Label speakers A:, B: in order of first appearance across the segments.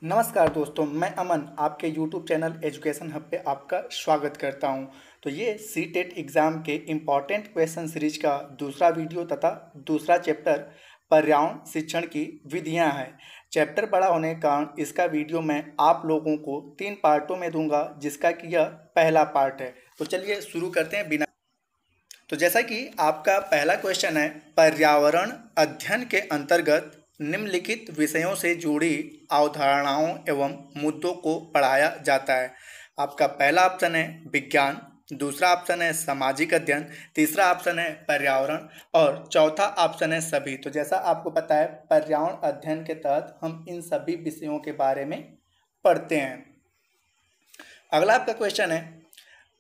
A: नमस्कार दोस्तों, मैं अमन आपके YouTube चैनल एजुकेशन हब पे आपका स्वागत करता हूं। तो ये सी-टेट एग्ज़ाम के इम्पॉर्टेंट क्वेश्चन सीरीज का दूसरा वीडियो तथा दूसरा चैप्टर पर्यावरण शिक्षण की विधियां हैं। चैप्टर बड़ा होने के कारण इसका वीडियो मैं आप लोगों को 3 पार्टों में दूंगा, जिसका कि यह पहला पार्ट है। तो चलिए शुरू करते हैं बिना। तो जैसा कि आपका पहला क्वेश्चन है, पर्यावरण अध्ययन के अंतर्गत निम्नलिखित विषयों से जुड़ी अवधारणाओं एवं मुद्दों को पढ़ाया जाता है। आपका पहला ऑप्शन है विज्ञान, दूसरा ऑप्शन है सामाजिक अध्ययन, तीसरा ऑप्शन है पर्यावरण और चौथा ऑप्शन है सभी। तो जैसा आपको पता है, पर्यावरण अध्ययन के तहत हम इन सभी विषयों के बारे में पढ़ते हैं। अगला आपका क्वेश्चन है,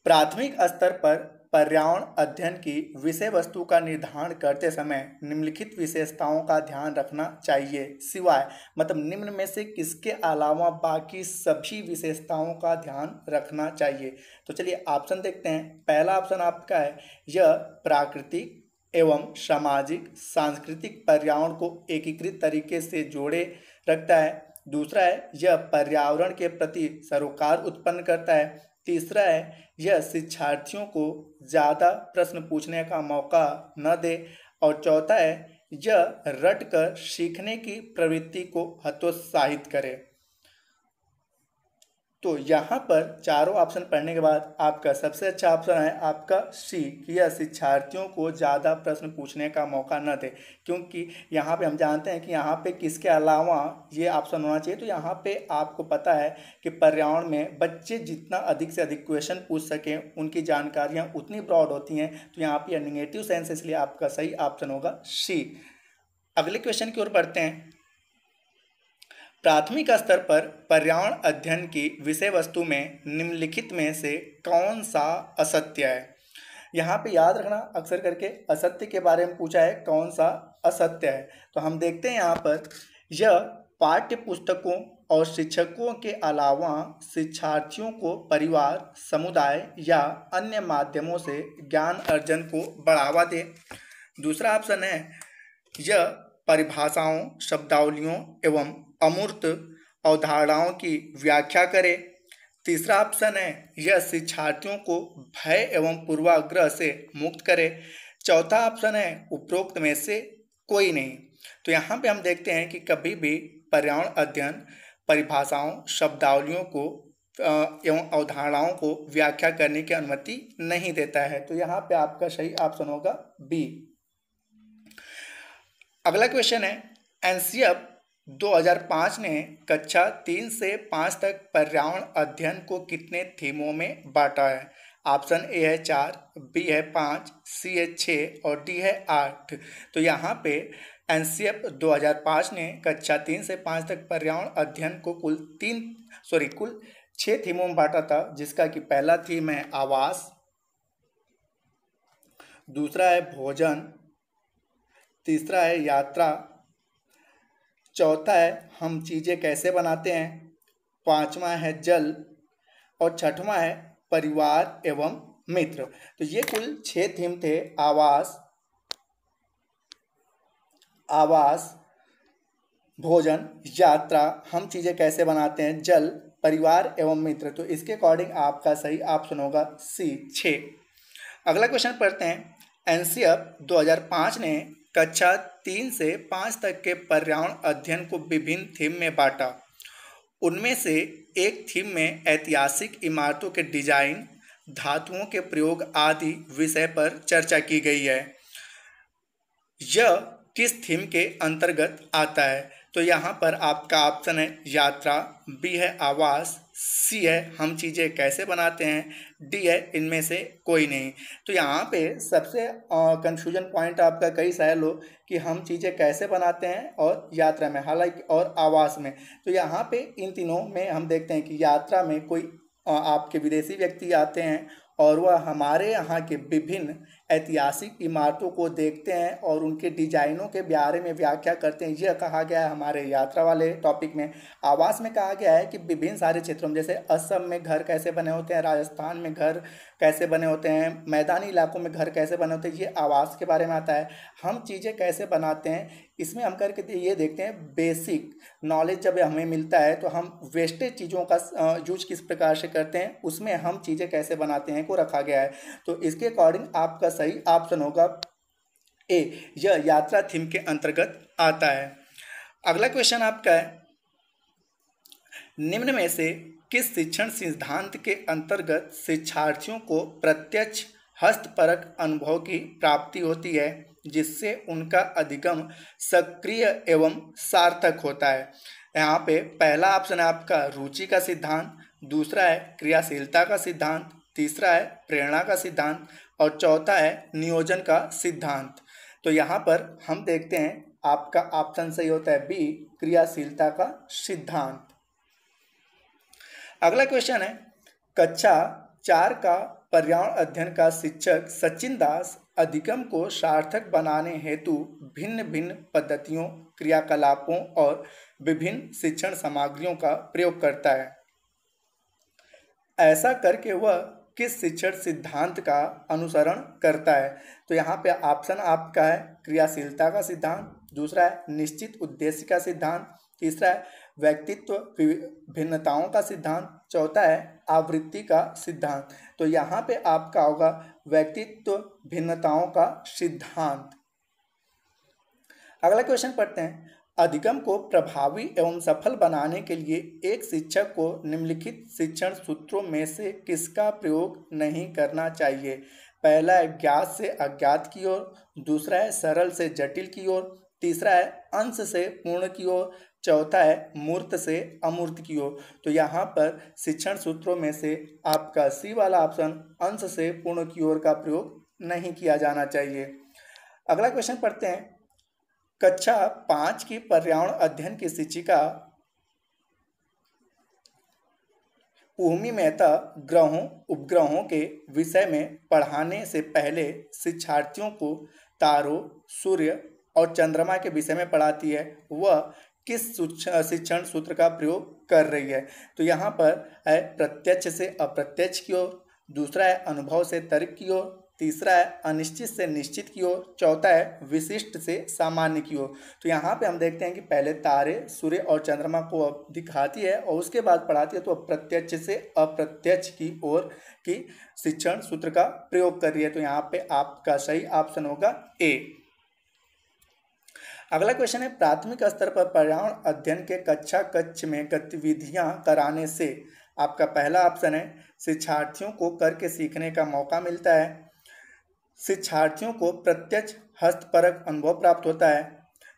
A: प्राथमिक स्तर पर पर्यावरण अध्ययन की विषय वस्तु का निर्धारण करते समय निम्नलिखित विशेषताओं का ध्यान रखना चाहिए, सिवाय मतलब निम्न में से किसके अलावा बाकी सभी विशेषताओं का ध्यान रखना चाहिए। तो चलिए ऑप्शन देखते हैं। पहला ऑप्शन आपका है, यह प्राकृतिक एवं सामाजिक सांस्कृतिक पर्यावरण को एकीकृत तरीके से जोड़े रखता है। दूसरा है, यह पर्यावरण के प्रति सरोकार उत्पन्न करता है। तीसरा है, यह शिक्षार्थियों को ज़्यादा प्रश्न पूछने का मौका न दे। और चौथा है, यह रटकर सीखने की प्रवृत्ति को हतोत्साहित करे। तो यहाँ पर चारों ऑप्शन पढ़ने के बाद आपका सबसे अच्छा ऑप्शन है आपका सी, कि यह शिक्षार्थियों को ज़्यादा प्रश्न पूछने का मौका न दे। क्योंकि यहाँ पे हम जानते हैं कि यहाँ पे किसके अलावा ये ऑप्शन होना चाहिए। तो यहाँ पे आपको पता है कि पर्यावरण में बच्चे जितना अधिक से अधिक क्वेश्चन पूछ सकें, उनकी जानकारियाँ उतनी ब्रॉड होती हैं। तो यहाँ पे निगेटिव सेंस, इसलिए आपका सही ऑप्शन होगा सी। अगले क्वेश्चन की ओर बढ़ते हैं। प्राथमिक स्तर पर पर्यावरण अध्ययन की विषय वस्तु में निम्नलिखित में से कौन सा असत्य है। यहाँ पे याद रखना, अक्सर करके असत्य के बारे में पूछा है, कौन सा असत्य है। तो हम देखते हैं यहाँ पर, यह पाठ्य पुस्तकों और शिक्षकों के अलावा शिक्षार्थियों को परिवार, समुदाय या अन्य माध्यमों से ज्ञान अर्जन को बढ़ावा दे। दूसरा ऑप्शन है, यह परिभाषाओं, शब्दावलियों एवं अमूर्त अवधारणाओं की व्याख्या करे। तीसरा ऑप्शन है, यह शिक्षार्थियों को भय एवं पूर्वाग्रह से मुक्त करे। चौथा ऑप्शन है, उपरोक्त में से कोई नहीं। तो यहाँ पे हम देखते हैं कि कभी भी पर्यावरण अध्ययन परिभाषाओं, शब्दावलियों को एवं अवधारणाओं को व्याख्या करने की अनुमति नहीं देता है। तो यहाँ पे आपका सही ऑप्शन होगा बी। अगला क्वेश्चन है, एनसीएफ 2005 ने कक्षा 3 से 5 तक पर्यावरण अध्ययन को कितने थीमों में बांटा है। ऑप्शन ए है 4, बी है 5, सी है 6 और डी है 8। तो यहाँ पे एनसीएफ 2005 ने कक्षा 3 से 5 तक पर्यावरण अध्ययन को कुल 6 थीमों में बांटा था, जिसका कि पहला थीम है आवास, दूसरा है भोजन, तीसरा है यात्रा, चौथा है हम चीज़ें कैसे बनाते हैं, पांचवा है जल और छठवां है परिवार एवं मित्र। तो ये कुल 6 थीम थे, आवास, भोजन, यात्रा, हम चीज़ें कैसे बनाते हैं, जल, परिवार एवं मित्र। तो इसके अकॉर्डिंग आपका सही ऑप्शन होगा सी, 6। अगला क्वेश्चन पढ़ते हैं। एनसीएफ 2005 ने कक्षा 3 से 5 तक के पर्यावरण अध्ययन को विभिन्न थीम में बांटा। उनमें से एक थीम में ऐतिहासिक इमारतों के डिजाइन, धातुओं के प्रयोग आदि विषय पर चर्चा की गई है। यह किस थीम के अंतर्गत आता है। तो यहाँ पर आपका ऑप्शन है यात्रा, बी है आवास, सी है हम चीज़ें कैसे बनाते हैं, डी है इनमें से कोई नहीं। तो यहाँ पे सबसे कंफ्यूजन पॉइंट आपका कई सारे लोग कि हम चीज़ें कैसे बनाते हैं और यात्रा में, हालांकि और आवास में। तो यहाँ पे इन तीनों में हम देखते हैं कि यात्रा में कोई आपके विदेशी व्यक्ति आते हैं और वह हमारे यहाँ के विभिन्न ऐतिहासिक इमारतों को देखते हैं और उनके डिजाइनों के बारे में व्याख्या करते हैं। यह कहा गया है हमारे यात्रा वाले टॉपिक में। आवास में कहा गया है कि विभिन्न सारे क्षेत्रों में, जैसे असम में घर कैसे बने होते हैं, राजस्थान में घर कैसे बने होते हैं, मैदानी इलाकों में घर कैसे बने होते हैं, ये आवास के बारे में आता है। हम चीज़ें कैसे बनाते हैं, इसमें हम करके ये देखते हैं बेसिक नॉलेज जब हमें मिलता है तो हम वेस्टेज चीज़ों का यूज किस प्रकार से करते हैं, उसमें हम चीज़ें कैसे बनाते हैं को रखा गया है। तो इसके अकॉर्डिंग आपका सही ऑप्शन होगा ए, यह यात्रा थीम के अंतर्गत आता है। अगला क्वेश्चन आपका है, निम्न में से किस शिक्षण सिद्धांत के अंतर्गत शिक्षार्थियों को प्रत्यक्ष हस्तपरक अनुभव की प्राप्ति होती है जिससे उनका अधिगम सक्रिय एवं सार्थक होता है। यहाँ पे पहला ऑप्शन है आपका रुचि का सिद्धांत, दूसरा है क्रियाशीलता का सिद्धांत, तीसरा है प्रेरणा का सिद्धांत और चौथा है नियोजन का सिद्धांत। तो यहाँ पर हम देखते हैं आपका ऑप्शन सही होता है बी, क्रियाशीलता का सिद्धांत। अगला क्वेश्चन है, कक्षा 4 का पर्यावरण अध्ययन का शिक्षक सचिन दास अधिगम को सार्थक बनाने हेतु भिन्न भिन्न पद्धतियों, क्रियाकलापों और विभिन्न शिक्षण सामग्रियों का प्रयोग करता है। ऐसा करके वह किस शिक्षण सिद्धांत का अनुसरण करता है? तो यहाँ पे ऑप्शन आपका है क्रियाशीलता का सिद्धांत, दूसरा है निश्चित उद्देश्य का सिद्धांत, तीसरा है व्यक्तित्व भिन्नताओं का सिद्धांत, चौथा है आवृत्ति का सिद्धांत। तो यहाँ पे आपका होगा व्यक्तित्व भिन्नताओं का सिद्धांत। अगला क्वेश्चन पढ़ते हैं, अधिगम को प्रभावी एवं सफल बनाने के लिए एक शिक्षक को निम्नलिखित शिक्षण सूत्रों में से किसका प्रयोग नहीं करना चाहिए? पहला है ज्ञात से अज्ञात की ओर, दूसरा है सरल से जटिल की ओर, तीसरा है अंश से पूर्ण की ओर, चौथा है मूर्त से अमूर्त की ओर। तो यहाँ पर शिक्षण सूत्रों में से आपका सी वाला ऑप्शन अंश से पूर्ण की ओर का प्रयोग नहीं किया जाना चाहिए। अगला क्वेश्चन पढ़ते हैं, कक्षा 5 की पर्यावरण अध्ययन की शिक्षिका ऊर्मी मेहता ग्रहों उपग्रहों के विषय में पढ़ाने से पहले शिक्षार्थियों को तारों, सूर्य और चंद्रमा के विषय में पढ़ाती है। वह किस शिक्षण सूत्र का प्रयोग कर रही है? तो यहाँ पर है प्रत्यक्ष से अप्रत्यक्ष की ओर, दूसरा है अनुभव से तर्क की ओर, तीसरा है अनिश्चित से निश्चित की ओर, चौथा है विशिष्ट से सामान्य की ओर। तो यहाँ पे हम देखते हैं कि पहले तारे, सूर्य और चंद्रमा को दिखाती है और उसके बाद पढ़ाती है, तो प्रत्यक्ष से अप्रत्यक्ष की ओर की शिक्षण सूत्र का प्रयोग कर रही है। तो यहाँ पे आपका सही ऑप्शन होगा ए। अगला क्वेश्चन है, प्राथमिक स्तर पर पर्यावरण अध्ययन के कक्षा कक्ष में गतिविधियां कराने से आपका पहला ऑप्शन है शिक्षार्थियों को करके सीखने का मौका मिलता है, शिक्षार्थियों को प्रत्यक्ष हस्तपरक अनुभव प्राप्त होता है,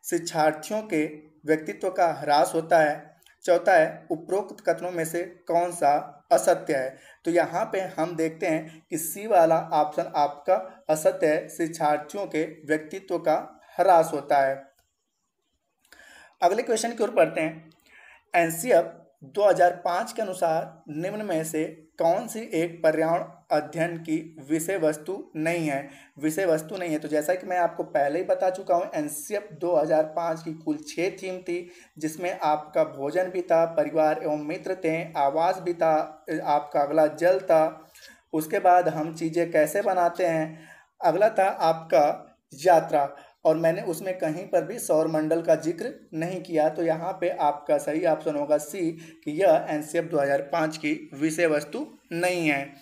A: शिक्षार्थियों के व्यक्तित्व का ह्रास होता है, चौथा है उपरोक्त कथनों में से कौन सा असत्य है? तो यहाँ पे हम देखते हैं कि सी वाला ऑप्शन आपका असत्य है, शिक्षार्थियों के व्यक्तित्व का ह्रास होता है। अगले क्वेश्चन की ओर पढ़ते हैं, एनसीएफ 2005 के अनुसार निम्न में से कौन सी एक पर्यावरण अध्ययन की विषय वस्तु नहीं है? विषय वस्तु नहीं है, तो जैसा कि मैं आपको पहले ही बता चुका हूँ, एनसीएफ 2005 की कुल 6 थीम थी, जिसमें आपका भोजन भी था, परिवार एवं मित्र थे, आवास भी था, आपका अगला जल था, उसके बाद हम चीज़ें कैसे बनाते हैं, अगला था आपका यात्रा, और मैंने उसमें कहीं पर भी सौरमंडल का जिक्र नहीं किया। तो यहाँ पे आपका सही ऑप्शन होगा सी कि यह एनसीएफ 2005 की विषय वस्तु नहीं है।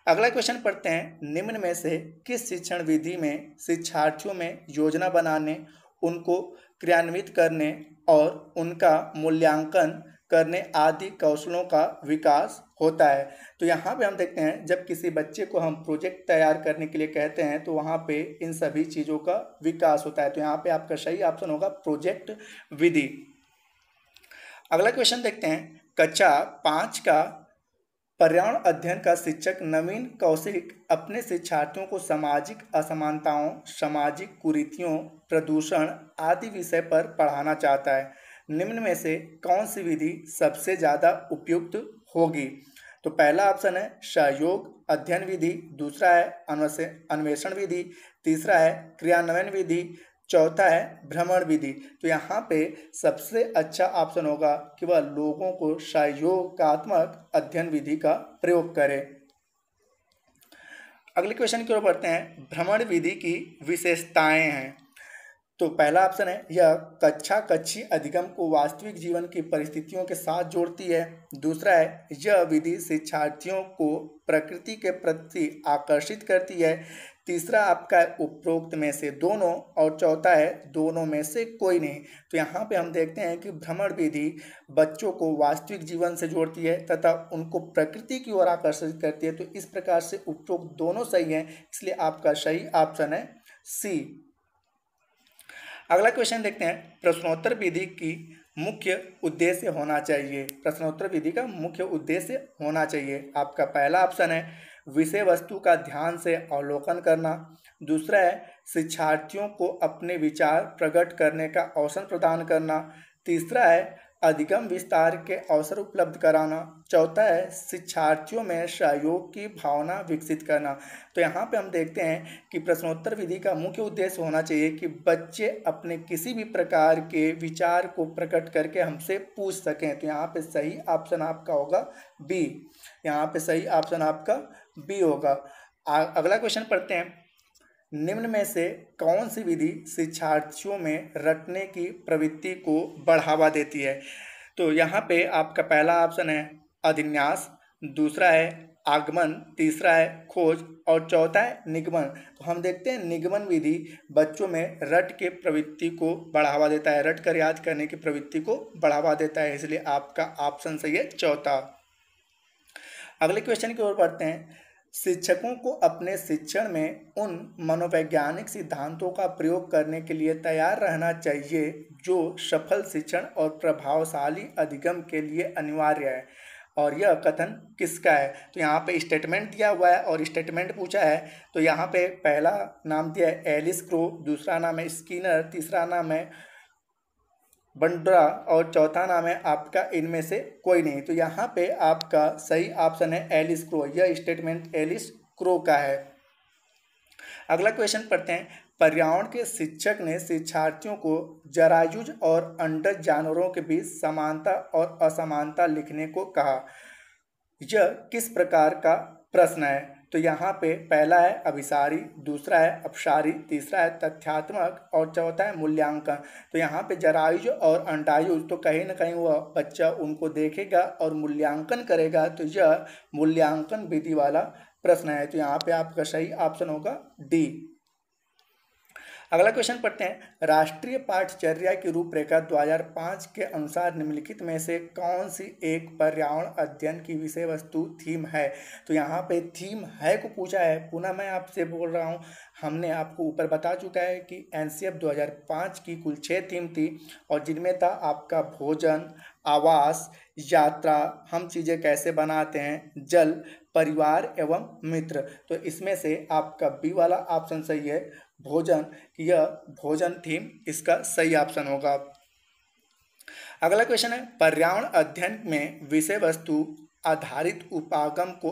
A: अगला क्वेश्चन पढ़ते हैं, निम्न में से किस शिक्षण विधि में शिक्षार्थियों में योजना बनाने, उनको क्रियान्वित करने और उनका मूल्यांकन करने आदि कौशलों का विकास होता है? तो यहाँ पे हम देखते हैं, जब किसी बच्चे को हम प्रोजेक्ट तैयार करने के लिए कहते हैं तो वहाँ पे इन सभी चीज़ों का विकास होता है। तो यहाँ पे आपका सही ऑप्शन होगा प्रोजेक्ट विधि। अगला क्वेश्चन देखते हैं, कक्षा 5 का पर्यावरण अध्ययन का शिक्षक नवीन कौशिक अपने शिक्षार्थियों को सामाजिक असमानताओं, सामाजिक कुरीतियों, प्रदूषण आदि विषय पर पढ़ाना चाहता है। निम्न में से कौन सी विधि सबसे ज़्यादा उपयुक्त होगी? तो पहला ऑप्शन है सहयोग अध्ययन विधि, दूसरा है अन्वेषण विधि, तीसरा है क्रियान्वयन विधि, चौथा है भ्रमण विधि। तो यहाँ पे सबसे अच्छा ऑप्शन होगा कि वह लोगों को सहयोगात्मक अध्ययन विधि का प्रयोग करें। अगले क्वेश्चन की ओर बढ़ते हैं। भ्रमण विधि की विशेषताएं हैं। तो पहला ऑप्शन है, यह कक्षा कक्षी अधिगम को वास्तविक जीवन की परिस्थितियों के साथ जोड़ती है। दूसरा है, यह विधि शिक्षार्थियों को प्रकृति के प्रति आकर्षित करती है। तीसरा आपका है उपरोक्त में से दोनों, और चौथा है दोनों में से कोई नहीं। तो यहाँ पे हम देखते हैं कि भ्रमण विधि बच्चों को वास्तविक जीवन से जोड़ती है तथा उनको प्रकृति की ओर आकर्षित करती है। तो इस प्रकार से उपरोक्त दोनों सही हैं, इसलिए आपका सही ऑप्शन है सी। अगला क्वेश्चन देखते हैं। प्रश्नोत्तर विधि की मुख्य उद्देश्य होना चाहिए। प्रश्नोत्तर विधि का मुख्य उद्देश्य होना चाहिए। आपका पहला ऑप्शन है विषय वस्तु का ध्यान से अवलोकन करना। दूसरा है शिक्षार्थियों को अपने विचार प्रकट करने का अवसर प्रदान करना। तीसरा है अधिगम विस्तार के अवसर उपलब्ध कराना। चौथा है शिक्षार्थियों में सहयोग की भावना विकसित करना। तो यहाँ पे हम देखते हैं कि प्रश्नोत्तर विधि का मुख्य उद्देश्य होना चाहिए कि बच्चे अपने किसी भी प्रकार के विचार को प्रकट करके हमसे पूछ सकें। तो यहाँ पे सही ऑप्शन आपका होगा बी। यहाँ पे सही ऑप्शन आपका बी होगा। अगला क्वेश्चन पढ़ते हैं। निम्न में से कौन सी विधि शिक्षार्थियों में रटने की प्रवृत्ति को बढ़ावा देती है? तो यहाँ पे आपका पहला ऑप्शन है अभिन्यास, दूसरा है आगमन, तीसरा है खोज और चौथा है निगमन। तो हम देखते हैं निगमन विधि बच्चों में रट के प्रवृत्ति को बढ़ावा देता है, रट कर याद करने की प्रवृत्ति को बढ़ावा देता है, इसलिए आपका ऑप्शन सही है चौथा। अगले क्वेश्चन की ओर बढ़ते हैं। शिक्षकों को अपने शिक्षण में उन मनोवैज्ञानिक सिद्धांतों का प्रयोग करने के लिए तैयार रहना चाहिए जो सफल शिक्षण और प्रभावशाली अधिगम के लिए अनिवार्य है। और यह कथन किसका है? तो यहाँ पे स्टेटमेंट दिया हुआ है और स्टेटमेंट पूछा है। तो यहाँ पे पहला नाम दिया है एलिस क्रो, दूसरा नाम है स्किनर, तीसरा नाम है बंड्रा और चौथा नाम है आपका इनमें से कोई नहीं। तो यहाँ पे आपका सही ऑप्शन है एलिस क्रो। यह स्टेटमेंट एलिस क्रो का है। अगला क्वेश्चन पढ़ते हैं। पर्यावरण के शिक्षक ने शिक्षार्थियों को जरायुज और अंडज जानवरों के बीच समानता और असमानता लिखने को कहा। यह किस प्रकार का प्रश्न है? तो यहाँ पे पहला है अभिसारी, दूसरा है अपसारी, तीसरा है तथ्यात्मक और चौथा है मूल्यांकन। तो यहाँ पे जरायुज और अंडायुज तो कहीं ना कहीं वह बच्चा उनको देखेगा और मूल्यांकन करेगा। तो यह मूल्यांकन विधि वाला प्रश्न है। तो यहाँ पे आपका सही ऑप्शन होगा डी। अगला क्वेश्चन पढ़ते हैं। राष्ट्रीय पाठचर्या की रूपरेखा 2005 के अनुसार निम्नलिखित में से कौन सी एक पर्यावरण अध्ययन की विषय वस्तु थीम है? तो यहाँ पे थीम है को पूछा है। पुनः मैं आपसे बोल रहा हूँ, हमने आपको ऊपर बता चुका है कि एनसीएफ 2005 की कुल 6 थीम थी और जिनमें था आपका भोजन, आवास, यात्रा, हम चीज़ें कैसे बनाते हैं, जल, परिवार एवं मित्र। तो इसमें से आपका बी वाला ऑप्शन सही है, भोजन। यह भोजन थीम इसका सही ऑप्शन होगा। अगला क्वेश्चन है। पर्यावरण अध्ययन में विषय वस्तु आधारित उपागम को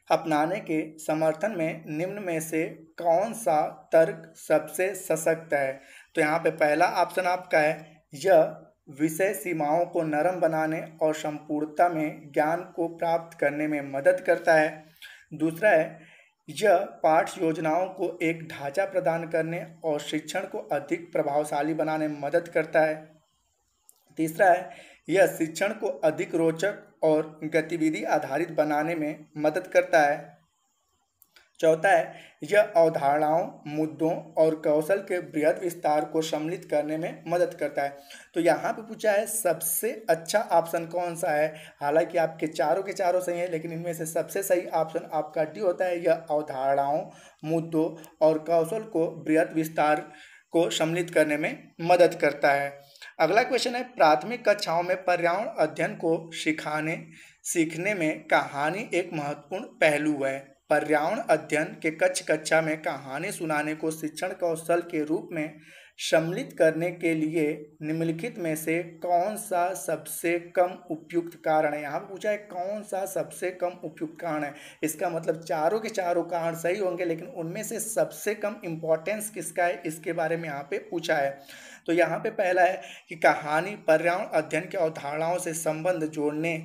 A: अपनाने के समर्थन में निम्न में से कौन सा तर्क सबसे सशक्त है? तो यहाँ पे पहला ऑप्शन आपका है, यह विषय सीमाओं को नरम बनाने और संपूर्णता में ज्ञान को प्राप्त करने में मदद करता है। दूसरा है, यह पाठ योजनाओं को एक ढांचा प्रदान करने और शिक्षण को अधिक प्रभावशाली बनाने में मदद करता है। तीसरा है, यह शिक्षण को अधिक रोचक और गतिविधि आधारित बनाने में मदद करता है। चौथा है, यह अवधारणाओं, मुद्दों और कौशल के बृहद विस्तार को सम्मिलित करने में मदद करता है। तो यहाँ पे पूछा है सबसे अच्छा ऑप्शन कौन सा है? हालांकि आपके चारों के चारों सही हैं, लेकिन इनमें से सबसे सही ऑप्शन आपका डी होता है। यह अवधारणाओं, मुद्दों और कौशल को बृहद विस्तार को सम्मिलित करने में मदद करता है। अगला क्वेश्चन है। प्राथमिक कक्षाओं में पर्यावरण अध्ययन को सीखने में कहानी एक महत्वपूर्ण पहलू है। पर्यावरण अध्ययन के कक्षा में कहानी सुनाने को शिक्षण कौशल के रूप में सम्मिलित करने के लिए निम्नलिखित में से कौन सा सबसे कम उपयुक्त कारण है। यहाँ पे पूछा है कौन सा सबसे कम उपयुक्त कारण है। इसका मतलब चारों के चारों कारण सही होंगे, लेकिन उनमें से सबसे कम इम्पोर्टेंस किसका है इसके बारे में यहाँ पे पूछा है। तो यहाँ पे पहला है कि कहानी पर्यावरण अध्ययन की अवधारणाओं से संबंध जोड़ने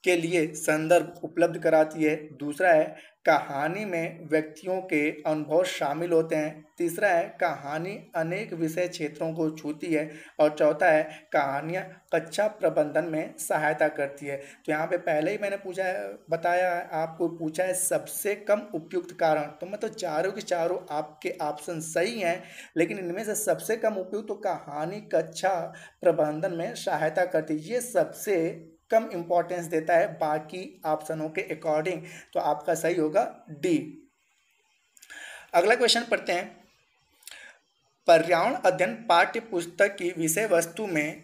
A: के लिए संदर्भ उपलब्ध कराती है। दूसरा है कहानी में व्यक्तियों के अनुभव शामिल होते हैं। तीसरा है कहानी अनेक विषय क्षेत्रों को छूती है। और चौथा है कहानियाँ कक्षा प्रबंधन में सहायता करती है। तो यहाँ पे पहले ही मैंने पूछा है, बताया है, आपको पूछा है सबसे कम उपयुक्त कारण, तो मतलब चारों के चारों आपके ऑप्शन सही हैं, लेकिन इनमें से सबसे कम उपयुक्त तो कहानी कक्षा प्रबंधन में सहायता करती है, ये सबसे कम इंपॉर्टेंस देता है बाकी ऑप्शनों के अकॉर्डिंग। तो आपका सही होगा डी। अगला क्वेश्चन पढ़ते हैं। पर्यावरण अध्ययन पाठ्य पुस्तक की विषय वस्तु में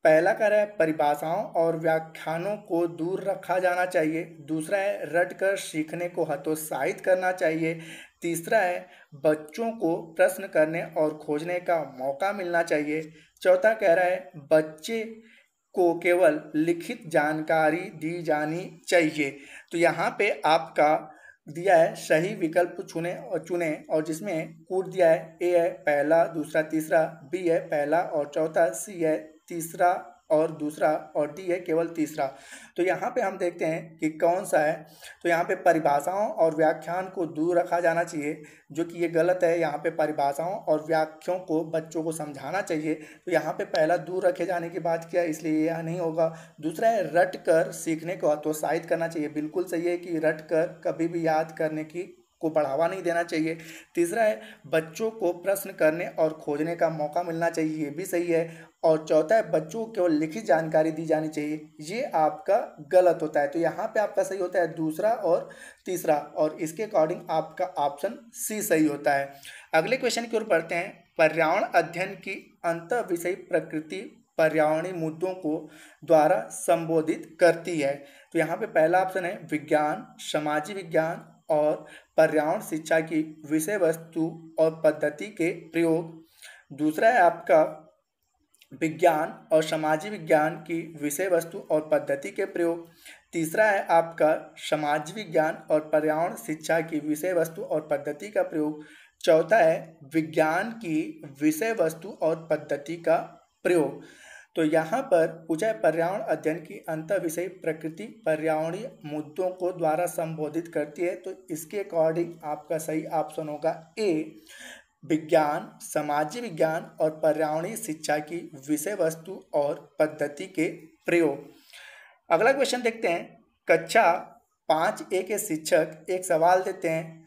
A: पहला कह रहा है परिभाषाओं और व्याख्यानों को दूर रखा जाना चाहिए। दूसरा है रटकर सीखने को हतोत्साहित करना चाहिए। तीसरा है बच्चों को प्रश्न करने और खोजने का मौका मिलना चाहिए। चौथा कह रहा है बच्चे को केवल लिखित जानकारी दी जानी चाहिए। तो यहाँ पे आपका दिया है सही विकल्प चुने और जिसमें कूट दिया है ए है पहला, दूसरा तीसरा, बी है पहला और चौथा, सी है तीसरा और दूसरा और डी है केवल तीसरा। तो यहाँ पे हम देखते हैं कि कौन सा है। तो यहाँ पे परिभाषाओं और व्याख्यान को दूर रखा जाना चाहिए, जो कि ये गलत है। यहाँ पे परिभाषाओं और व्याख्याओं को बच्चों को समझाना चाहिए। तो यहाँ पे पहला दूर रखे जाने की बात किया, इसलिए यह नहीं होगा। दूसरा है रट कर सीखने को हतोत्साहित करना चाहिए, बिल्कुल सही है कि रट कर कभी भी याद करने की को बढ़ावा नहीं देना चाहिए। तीसरा है बच्चों को प्रश्न करने और खोजने का मौका मिलना चाहिए, ये भी सही है। और चौथा है बच्चों को केवल लिखित जानकारी दी जानी चाहिए, ये आपका गलत होता है। तो यहाँ पे आपका सही होता है दूसरा और तीसरा, और इसके अकॉर्डिंग आपका ऑप्शन सी सही होता है। अगले क्वेश्चन की ओर बढ़ते हैं। पर्यावरण अध्ययन की अंतः विषय प्रकृति पर्यावरणीय मुद्दों को द्वारा संबोधित करती है। तो यहाँ पे पहला ऑप्शन है विज्ञान, सामाजिक विज्ञान और पर्यावरण शिक्षा की विषय वस्तु और पद्धति के प्रयोग। दूसरा है आपका विज्ञान और सामाजिक विज्ञान की विषय वस्तु और पद्धति के प्रयोग। तीसरा है आपका समाज विज्ञान और पर्यावरण शिक्षा की विषय वस्तु और पद्धति का प्रयोग। चौथा है विज्ञान की विषय वस्तु और पद्धति का प्रयोग। तो यहाँ पर पूछा है पर्यावरण अध्ययन की अंतर विषय प्रकृति पर्यावरणीय मुद्दों को द्वारा संबोधित करती है। तो इसके अकॉर्डिंग आपका सही ऑप्शन होगा ए, विज्ञान, सामाजिक विज्ञान और पर्यावरणीय शिक्षा की विषय वस्तु और पद्धति के प्रयोग। अगला क्वेश्चन देखते हैं। कक्षा 5A के शिक्षक एक सवाल देते हैं,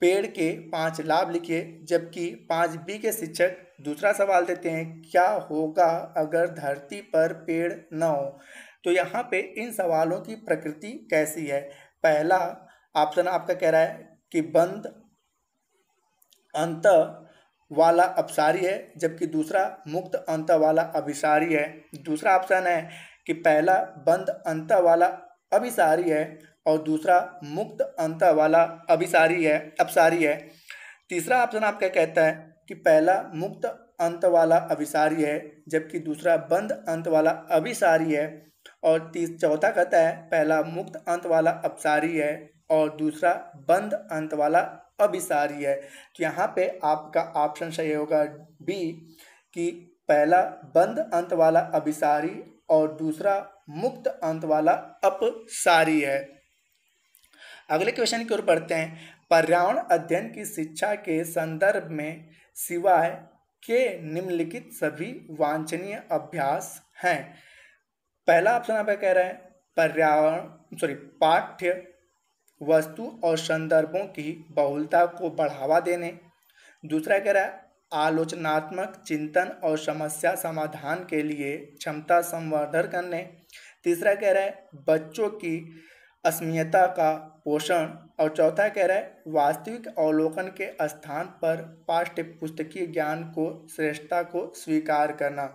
A: पेड़ के 5 लाभ लिखिए, जबकि 5B के शिक्षक दूसरा सवाल देते हैं, क्या होगा अगर धरती पर पेड़ न हो। तो यहाँ पे इन सवालों की प्रकृति कैसी है। पहला ऑप्शन आपका कह रहा है कि बंद अंत वाला अपसारी है, जबकि दूसरा मुक्त अंत वाला अभिसारी है। दूसरा ऑप्शन है कि पहला बंद अंत वाला अभिसारी है और दूसरा मुक्त अंत वाला अपसारी है। तीसरा ऑप्शन आपका कहता है कि पहला मुक्त अंत वाला अभिसारी है, जबकि दूसरा बंद अंत वाला अभिसारी है। और चौथा कहता है पहला मुक्त अंत वाला अपसारी है और दूसरा बंद अंत वाला अभिसारी है। तो यहाँ पे आपका ऑप्शन सही होगा बी, कि पहला बंद अंत वाला अभिसारी और दूसरा मुक्त अंत वाला अपसारी है। अगले क्वेश्चन की ओर बढ़ते हैं। पर्यावरण अध्ययन की शिक्षा के संदर्भ में सिवाय के निम्नलिखित सभी वांछनीय अभ्यास हैं। पहला ऑप्शन आपका कह रहा है पाठ्य वस्तु और संदर्भों की बहुलता को बढ़ावा देने। दूसरा कह रहा है आलोचनात्मक चिंतन और समस्या समाधान के लिए क्षमता संवर्धन करने। तीसरा कह रहा है बच्चों की अस्मिता का पोषण। और चौथा कह रहा है वास्तविक अवलोकन के स्थान पर पाठ्य पुस्तकीय ज्ञान को श्रेष्ठता को स्वीकार करना।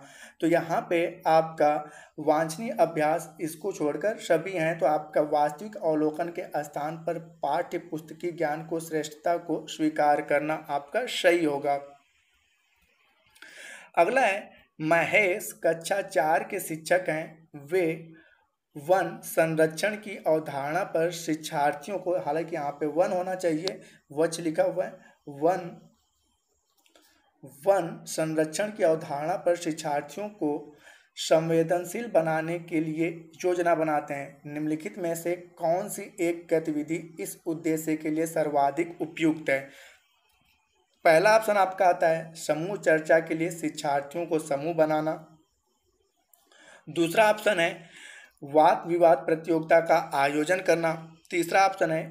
A: तो यहाँ पे आपका वांछनीय अभ्यास इसको छोड़कर सभी हैं, तो आपका वास्तविक अवलोकन के स्थान पर पाठ्य पुस्तकीय ज्ञान को श्रेष्ठता को स्वीकार करना आपका सही होगा। अगला है, महेश कक्षा 4 के शिक्षक हैं। वे वन संरक्षण की अवधारणा पर शिक्षार्थियों को, हालांकि यहाँ पे वन होना चाहिए, वच लिखा हुआ है, वन संरक्षण की अवधारणा पर शिक्षार्थियों को संवेदनशील बनाने के लिए योजना बनाते हैं। निम्नलिखित में से कौन सी एक गतिविधि इस उद्देश्य के लिए सर्वाधिक उपयुक्त है? पहला ऑप्शन आपका आता है समूह चर्चा के लिए शिक्षार्थियों को समूह बनाना। दूसरा ऑप्शन है वाद विवाद प्रतियोगिता का आयोजन करना। तीसरा ऑप्शन है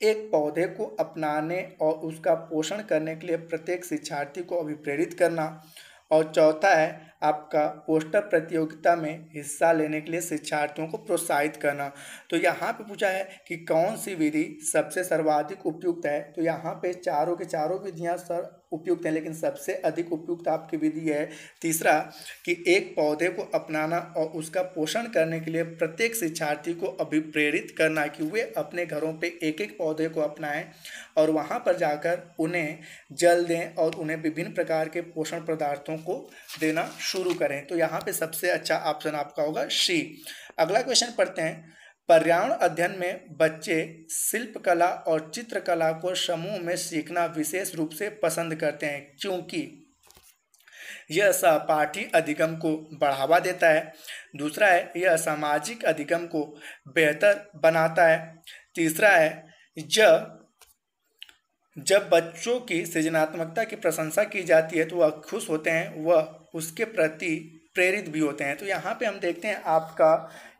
A: एक पौधे को अपनाने और उसका पोषण करने के लिए प्रत्येक शिक्षार्थी को अभिप्रेरित करना। और चौथा है आपका पोस्टर प्रतियोगिता में हिस्सा लेने के लिए शिक्षार्थियों को प्रोत्साहित करना। तो यहाँ पे पूछा है कि कौन सी विधि सबसे सर्वाधिक उपयुक्त है। तो यहाँ पे चारों के चारों विधियाँ सर उपयुक्त हैं, लेकिन सबसे अधिक उपयुक्त आपकी विधि है तीसरा, कि एक पौधे को अपनाना और उसका पोषण करने के लिए प्रत्येक शिक्षार्थी को अभिप्रेरित करना, कि वे अपने घरों पे एक एक पौधे को अपनाएं और वहाँ पर जाकर उन्हें जल दें और उन्हें विभिन्न प्रकार के पोषण पदार्थों को देना शुरू करें। तो यहाँ पे सबसे अच्छा ऑप्शन आपका होगा सी। अगला क्वेश्चन पढ़ते हैं। पर्यावरण अध्ययन में बच्चे शिल्पकला और चित्रकला को समूह में सीखना विशेष रूप से पसंद करते हैं क्योंकि यह सहपाठी अधिगम को बढ़ावा देता है। दूसरा है यह सामाजिक अधिगम को बेहतर बनाता है। तीसरा है जब बच्चों की सृजनात्मकता की प्रशंसा की जाती है तो वह खुश होते हैं, वह उसके प्रति प्रेरित भी होते हैं। तो यहाँ पे हम देखते हैं आपका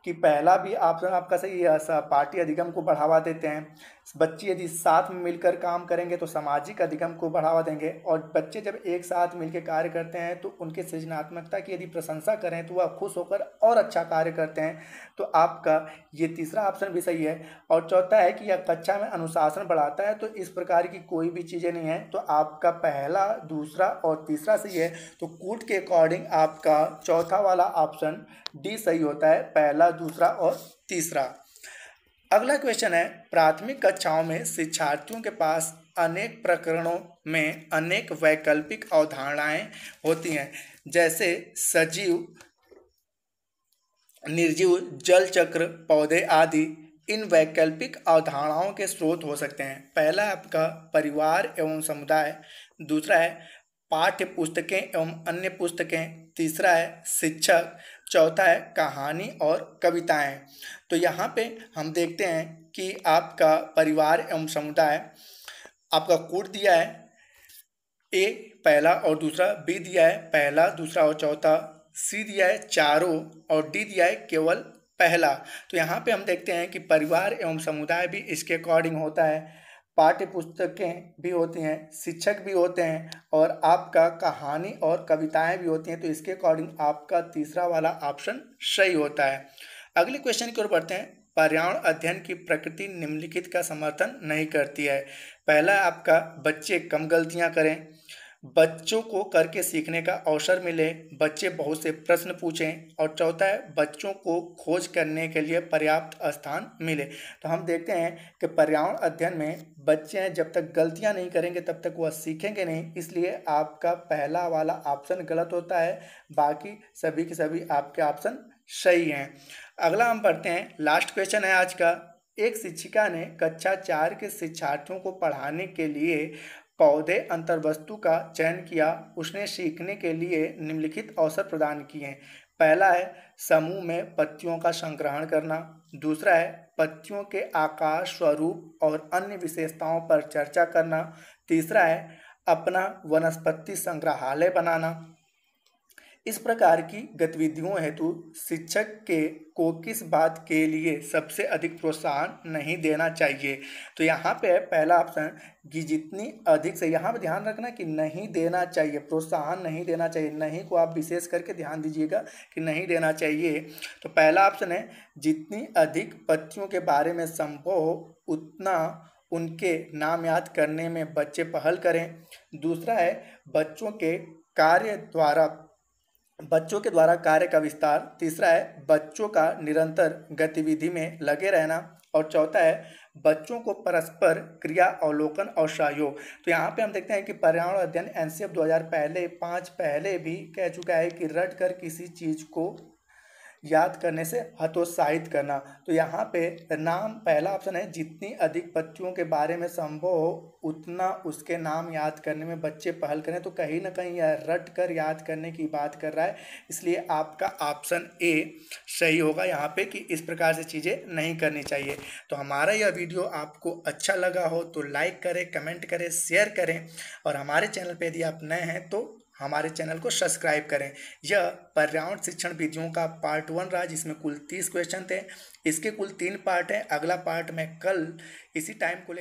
A: कि पहला भी ऑप्शन आपका सही है, सहपाठी अधिगम को बढ़ावा देते हैं। बच्चे यदि साथ में मिलकर काम करेंगे तो सामाजिक अधिगम को बढ़ावा देंगे, और बच्चे जब एक साथ मिलकर कार्य करते हैं तो उनके सृजनात्मकता की यदि प्रशंसा करें तो वह खुश होकर और अच्छा कार्य करते हैं। तो आपका ये तीसरा ऑप्शन भी सही है। और चौथा है कि यह कक्षा में अनुशासन बढ़ाता है। तो इस प्रकार की कोई भी चीज़ें नहीं है। तो आपका पहला, दूसरा और तीसरा सही है। तो कूट के अकॉर्डिंग आपका चौथा वाला ऑप्शन डी सही होता है, पहला, दूसरा और तीसरा। अगला क्वेश्चन है, प्राथमिक कक्षाओं में शिक्षार्थियों के पास अनेक प्रकरणों में अनेक वैकल्पिक अवधारणाएं होती हैं, जैसे सजीव, निर्जीव, जल चक्र, पौधे आदि। इन वैकल्पिक अवधारणाओं के स्रोत हो सकते हैं। पहला है आपका परिवार एवं समुदाय। दूसरा है पाठ्य पुस्तकें एवं अन्य पुस्तकें। तीसरा है शिक्षक। चौथा है कहानी और कविताएं। तो यहाँ पे हम देखते हैं कि आपका परिवार एवं समुदाय आपका कोड दिया है, ए पहला और दूसरा, बी दिया है पहला, दूसरा और चौथा, सी दिया है चारों और डी दिया है केवल पहला। तो यहाँ पे हम देखते हैं कि परिवार एवं समुदाय भी इसके अकॉर्डिंग होता है, पाठ्य पुस्तकें भी होती हैं, शिक्षक भी होते हैं और आपका कहानी और कविताएं भी होती हैं। तो इसके अकॉर्डिंग आपका तीसरा वाला ऑप्शन सही होता है। अगले क्वेश्चन की ओर बढ़ते हैं। पर्यावरण अध्ययन की प्रकृति निम्नलिखित का समर्थन नहीं करती है। पहला आपका बच्चे कम गलतियां करें, बच्चों को करके सीखने का अवसर मिले, बच्चे बहुत से प्रश्न पूछें, और चौथा है बच्चों को खोज करने के लिए पर्याप्त स्थान मिले। तो हम देखते हैं कि पर्यावरण अध्ययन में बच्चे जब तक गलतियां नहीं करेंगे तब तक वह सीखेंगे नहीं, इसलिए आपका पहला वाला ऑप्शन गलत होता है, बाकी सभी के सभी आपके ऑप्शन सही हैं। अगला हम पढ़ते हैं, लास्ट क्वेश्चन है आज का। एक शिक्षिका ने कक्षा 4 के शिक्षार्थियों को पढ़ाने के लिए पौधे अंतर्वस्तु का चयन किया। उसने सीखने के लिए निम्नलिखित अवसर प्रदान किए हैं। पहला है समूह में पत्तियों का संग्रहण करना। दूसरा है पत्तियों के आकार, स्वरूप और अन्य विशेषताओं पर चर्चा करना। तीसरा है अपना वनस्पति संग्रहालय बनाना। इस प्रकार की गतिविधियों हेतु शिक्षक को किस बात के लिए सबसे अधिक प्रोत्साहन नहीं देना चाहिए? तो यहाँ पे है पहला ऑप्शन कि जितनी अधिक से, यहाँ पे ध्यान रखना कि नहीं देना चाहिए, प्रोत्साहन नहीं देना चाहिए। नहीं को आप विशेष करके ध्यान दीजिएगा कि नहीं देना चाहिए। तो पहला ऑप्शन है जितनी अधिक पत्तियों के बारे में संभव हो उतना उनके नाम याद करने में बच्चे पहल करें। दूसरा है बच्चों के कार्य द्वारा बच्चों के द्वारा कार्य का विस्तार। तीसरा है बच्चों का निरंतर गतिविधि में लगे रहना। और चौथा है बच्चों को परस्पर क्रिया अवलोकन और सहयोग। तो यहाँ पे हम देखते हैं कि पर्यावरण अध्ययन एनसीएफ 2005 पहले भी कह चुका है कि रट कर किसी चीज़ को याद करने से हतोत्साहित करना। तो यहाँ पे नाम पहला ऑप्शन है, जितनी अधिक पत्तियों के बारे में संभव हो उतना उसके नाम याद करने में बच्चे पहल करें। तो कहीं ना कहीं यह रट कर याद करने की बात कर रहा है, इसलिए आपका ऑप्शन ए सही होगा यहाँ पे कि इस प्रकार से चीज़ें नहीं करनी चाहिए। तो हमारा यह वीडियो आपको अच्छा लगा हो तो लाइक करें, कमेंट करें, शेयर करें, और हमारे चैनल पर यदि आप नए हैं तो हमारे चैनल को सब्सक्राइब करें। यह पर्यावरण शिक्षण विधियों का पार्ट 1 रहा, जिसमें कुल 30 क्वेश्चन थे। इसके कुल 3 पार्ट हैं। अगला पार्ट मैं कल इसी टाइम को